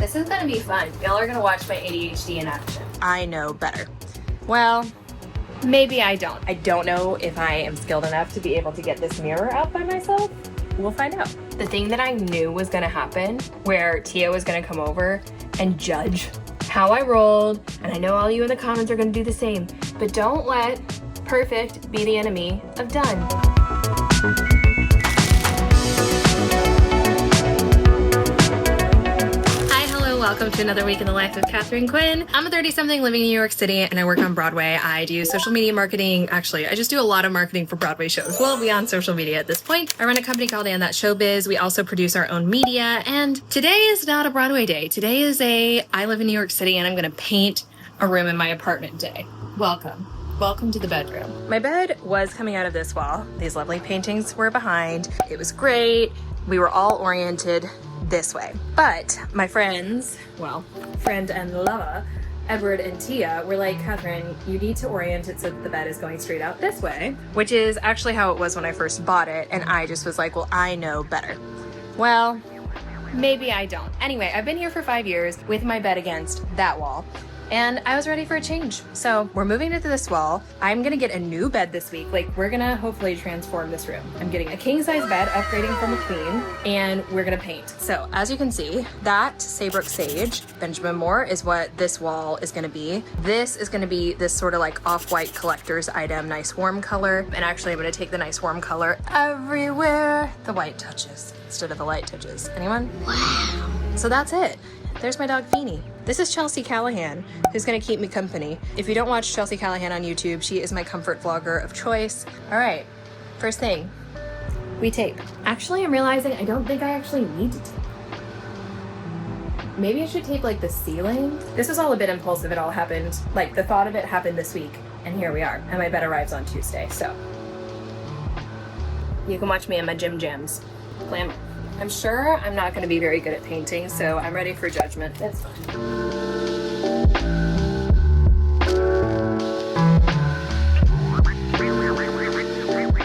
This is gonna be fun. Y'all are gonna watch my ADHD in action. I know better. Well, Maybe I don't. I don't know if I am skilled enough to be able to get this mirror out by myself. We'll find out. The thing that I knew was gonna happen, where Tia was gonna come over and judge how I rolled, and I know all you in the comments are gonna do the same, but don't let perfect be the enemy of done. Welcome to another week in the life of Catherine Quinn. I'm a 30-something living in New York City and I work on Broadway. I do social media marketing. Actually, I just do a lot of marketing for Broadway shows. Well, beyond social media at this point. I run a company called And That Showbiz. We also produce our own media. And today is not a Broadway day. Today is I live in New York City and I'm going to paint a room in my apartment day. Welcome. Welcome to the bedroom. My bed was coming out of this wall. These lovely paintings were behind. It was great. We were all oriented this way. But my friends, well, friend and lover, Edward and Tia, were like, Catherine, you need to orient it so that the bed is going straight out this way, which is actually how it was when I first bought it. And I just was like, well, I know better. Well, maybe I don't. Anyway, I've been here for 5 years with my bed against that wall. And I was ready for a change. So we're moving into this wall. I'm gonna get a new bed this week. Like, we're gonna hopefully transform this room. I'm getting a king size bed, upgrading from a queen, and we're gonna paint. So as you can see, that Saybrook Sage, Benjamin Moore, is what this wall is gonna be. This is gonna be this sort of like off-white collector's item, nice warm color. And actually I'm gonna take the nice warm color everywhere the white touches instead of the light touches. Anyone? Wow. So that's it. There's my dog Feeny. This is Chelsea Callahan, who's gonna keep me company. If you don't watch Chelsea Callahan on YouTube, she is my comfort vlogger of choice. All right, first thing, we tape. Actually, I'm realizing I don't think I actually need to tape. Maybe I should tape like the ceiling. This was all a bit impulsive. It all happened, like the thought of it happened this week, and here we are. And my bed arrives on Tuesday, so. You can watch me in my gym jams. Glamour. I'm sure I'm not going to be very good at painting, so I'm ready for judgment. That's fine.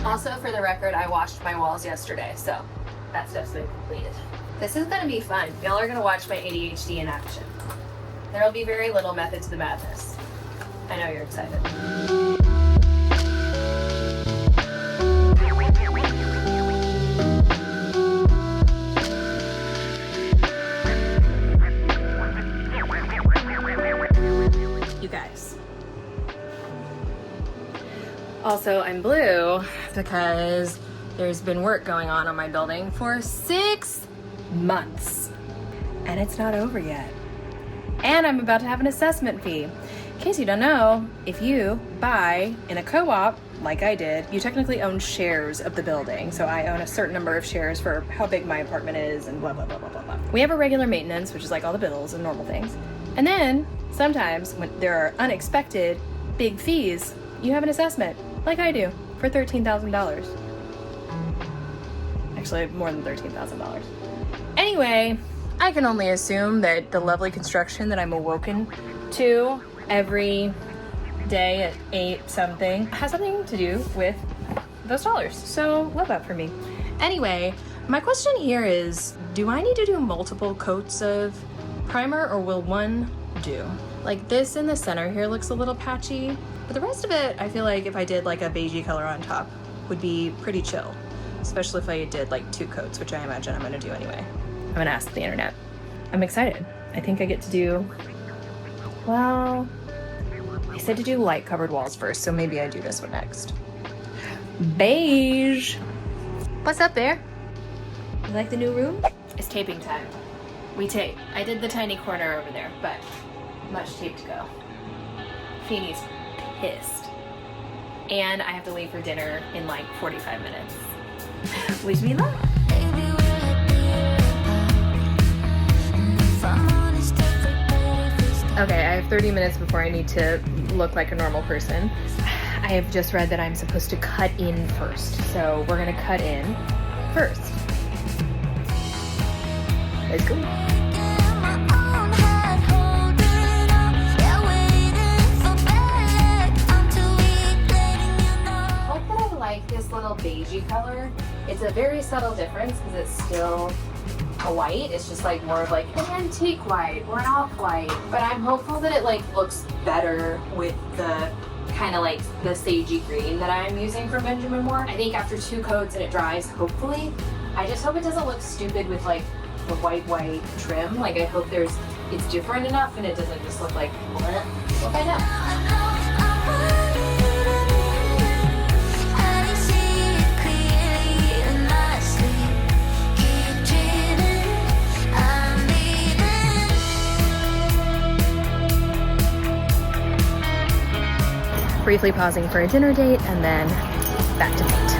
Also, for the record, I washed my walls yesterday, so that step's been completed. This is going to be fun. Y'all are going to watch my ADHD in action. There will be very little method to the madness. I know you're excited. Guys. Also, I'm blue because there's been work going on my building for 6 months and it's not over yet. And I'm about to have an assessment fee. In case you don't know, if you buy in a co-op like I did, you technically own shares of the building. So I own a certain number of shares for how big my apartment is and blah, blah, blah, blah, blah, blah. We have a regular maintenance, which is like all the bills and normal things. And then sometimes when there are unexpected big fees, you have an assessment, like I do, for $13,000. Actually, more than $13,000. Anyway, I can only assume that the lovely construction that I'm awoken to every day at 8 something has something to do with those dollars. So love that for me. Anyway, my question here is, do I need to do multiple coats of primer or will one do? Like this in the center here looks a little patchy, but the rest of it, I feel like if I did like a beigey color on top would be pretty chill, especially if I did like 2 coats, which I imagine I'm gonna do anyway. I'm gonna ask the internet. I'm excited. I think I get to do, well, I said to do light covered walls first, so maybe I do this one next. Beige. What's up there? You like the new room? It's taping time. We tape. I did the tiny corner over there, but much tape to go. Feeny's pissed. And I have to leave for dinner in like 45 minutes. Wish me luck. Okay, I have 30 minutes before I need to look like a normal person. I have just read that I'm supposed to cut in first, so we're gonna cut in first. Let's go. Like this little beigey color. It's a very subtle difference because it's still a white. It's just like more of like an antique white or an off-white. But I'm hopeful that it like looks better with the kind of like the sagey green that I'm using from Benjamin Moore. I think after 2 coats and it dries, hopefully. I just hope it doesn't look stupid with like the white trim. Like I hope it's different enough and it doesn't just look like bleh. We'll find out. Briefly pausing for a dinner date and then back to paint.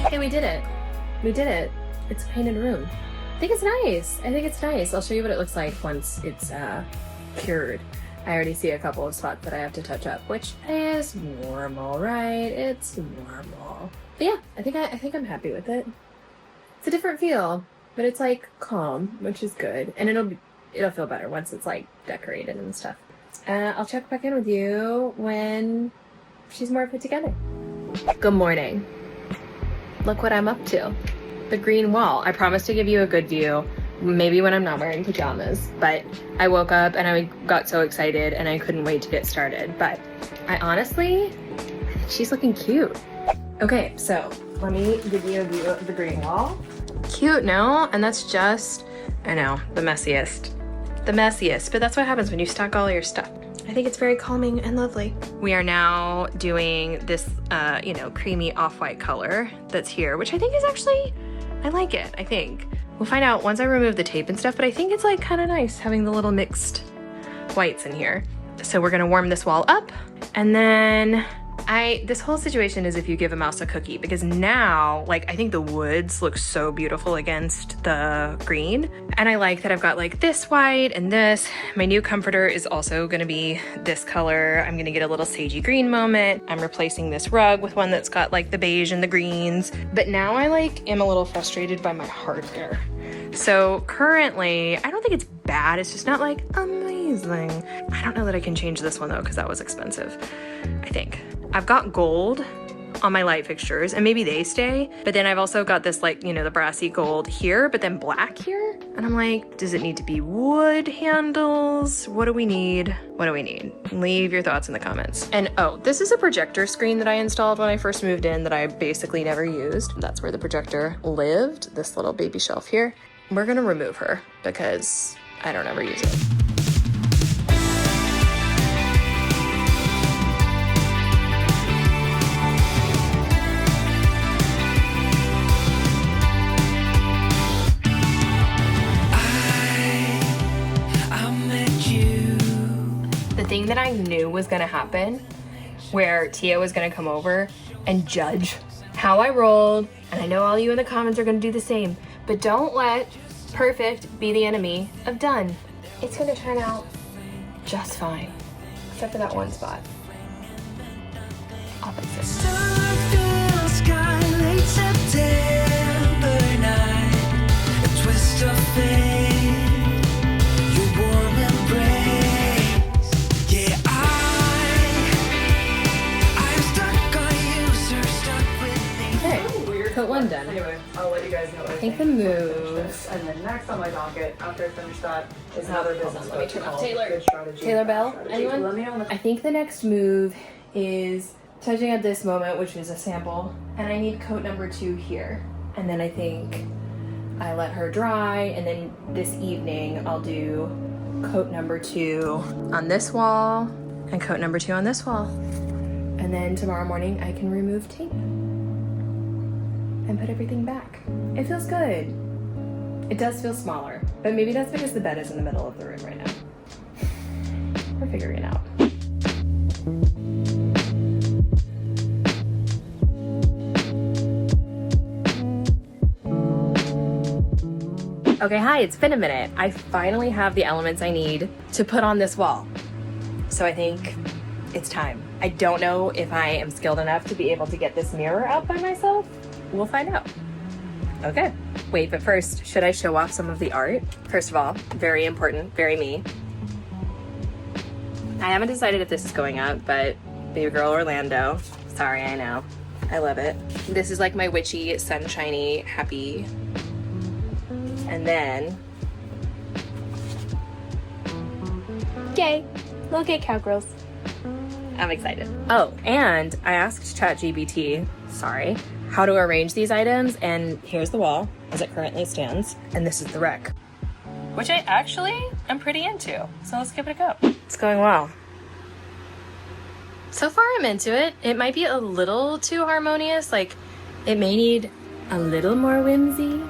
Hey, we did it. We did it. It's a painted room. I think it's nice. I think it's nice. I'll show you what it looks like once it's cured. I already see a couple of spots that I have to touch up, which is normal, right? It's normal. But yeah, I think I'm happy with it. It's a different feel, but it's like calm, which is good. And it'll feel better once it's like decorated and stuff. I'll check back in with you when she's more put together. Good morning. Look what I'm up to. The green wall. I promised to give you a good view. Maybe when I'm not wearing pajamas, but I woke up and I got so excited and I couldn't wait to get started. But I honestly, she's looking cute. Okay, so let me give you a view of the green wall. Cute, no? And that's just, I know, the messiest, but that's what happens when you stack all your stuff. I think it's very calming and lovely. We are now doing this, creamy off-white color that's here, which I think is actually, I like it, I think. We'll find out once I remove the tape and stuff, but I think it's like kind of nice having the little mixed whites in here. So we're gonna warm this wall up, and then this whole situation is if you give a mouse a cookie, because now, like, I think the woods look so beautiful against the green. And I like that I've got like this white and this. My new comforter is also gonna be this color. I'm gonna get a little sagey green moment. I'm replacing this rug with one that's got like the beige and the greens. But now I like am a little frustrated by my hardware. So currently, I don't think it's bad. It's just not like amazing. I don't know that I can change this one though, because that was expensive, I think. I've got gold on my light fixtures and maybe they stay, but then I've also got this like, the brassy gold here, but then black here. And I'm like, does it need to be wood handles? What do we need? What do we need? Leave your thoughts in the comments. And oh, this is a projector screen that I installed when I first moved in that I basically never used. That's where the projector lived, this little baby shelf here. We're gonna remove her because I don't ever use it. The thing that I knew was gonna happen, where Tia was gonna come over and judge how I rolled, and I know all you in the comments are gonna do the same, but don't let perfect be the enemy of done. It's gonna turn out just fine, except for that one spot. I'll fix it. Starfield sky, late September night, a twist of fate, your warm embrace. Yeah, I'm stuck on you, sir, stuck with me. Okay, coat one done. Anyway, I'll let you guys know. I think the move. And then next on my docket, after I finish that, is another business. Let me turn off Taylor. Good strategy. Taylor Bell, Strategy. anyone? Let me know in the I think the next move is touching up this moment, which is a sample, and I need coat number 2 here. And then I think I let her dry, and then this evening I'll do coat number 2 on this wall and coat number 2 on this wall. And then tomorrow morning I can remove tape and put everything back. It feels good. It does feel smaller, but maybe that's because the bed is in the middle of the room right now. We're figuring it out. Okay, hi, it's been a minute. I finally have the elements I need to put on this wall. So I think it's time. I don't know if I am skilled enough to be able to get this mirror up by myself. We'll find out. Okay, Wait, but first, should I show off some of the art? First of all, very important, very me. I haven't decided if this is going up, but Baby Girl Orlando. Sorry, I know. I love it. This is like my witchy, sunshiny, happy. And then... Yay! Little gay cowgirls. I'm excited. Oh, and I asked ChatGPT, sorry, how to arrange these items, and here's the wall as it currently stands, and this is the rec. Which I actually am pretty into, so let's give it a go. It's going well. So far I'm into it. It might be a little too harmonious, like it may need a little more whimsy.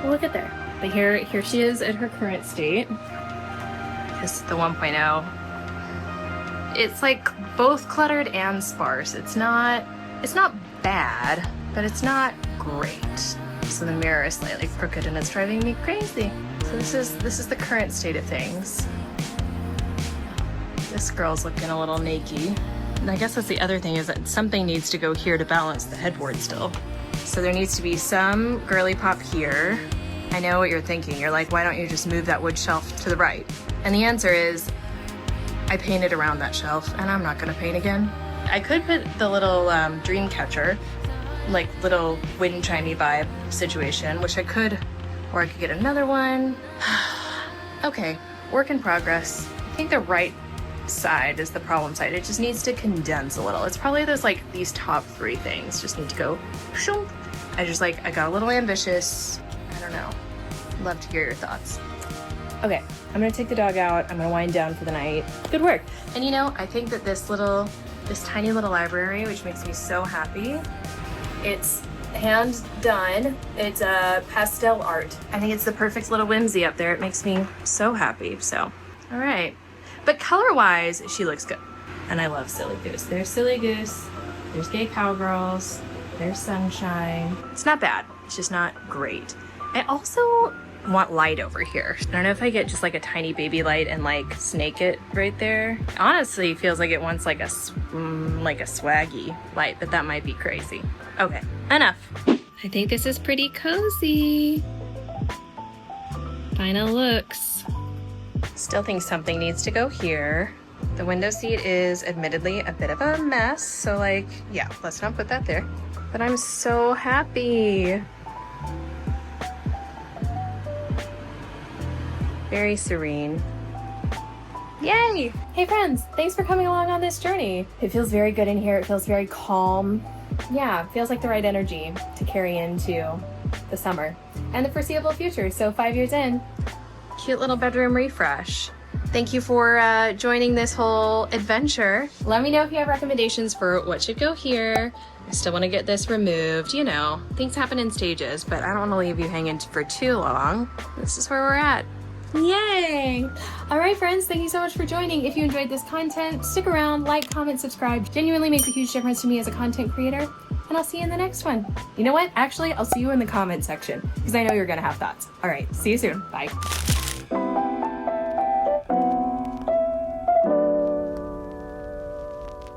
We'll get there. But here she is at her current state. This is the 1.0. It's like both cluttered and sparse. It's not bad, but it's not great. So the mirror is slightly crooked and it's driving me crazy. So this is the current state of things. This girl's looking a little naked. And I guess that's the other thing, is that something needs to go here to balance the headboard still. So there needs to be some girly pop here. I know what you're thinking. You're like, why don't you just move that wood shelf to the right? And the answer is, I painted around that shelf and I'm not gonna paint again. I could put the little dream catcher, like little wind chimey vibe situation, which I could, or I could get another one. Okay, work in progress. I think the right side is the problem side. It just needs to condense a little. It's probably these top 3 things just need to go shoom. I got a little ambitious. I don't know. Love to hear your thoughts. Okay, I'm gonna take the dog out. I'm gonna wind down for the night. Good work. And you know, I think that this tiny little library, which makes me so happy, it's hand done. It's a pastel art. I think it's the perfect little whimsy up there. It makes me so happy. So, all right. But color-wise, she looks good. And I love Silly Goose. There's Silly Goose. There's Gay Cowgirls. There's Sunshine. It's not bad. It's just not great. I also want light over here. I don't know if I get just like a tiny baby light and like snake it right there. Honestly, it feels like it wants like a swaggy light, but that might be crazy. Okay, enough. I think this is pretty cozy. Final looks. Still think something needs to go here. The window seat is admittedly a bit of a mess, so like, yeah, let's not put that there. But I'm so happy. Very serene. Yay! Hey friends, thanks for coming along on this journey. It feels very good in here. It feels very calm. Yeah, it feels like the right energy to carry into the summer and the foreseeable future. So 5 years in, cute little bedroom refresh. Thank you for joining this whole adventure. Let me know if you have recommendations for what should go here. I still want to get this removed. You know, things happen in stages, but I don't want to leave you hanging for too long. This is where we're at. Yay! All right, friends, thank you so much for joining. If you enjoyed this content, stick around, like, comment, subscribe. Genuinely makes a huge difference to me as a content creator, and I'll see you in the next one. You know what? Actually, I'll see you in the comment section because I know you're gonna have thoughts. All right, see you soon. Bye.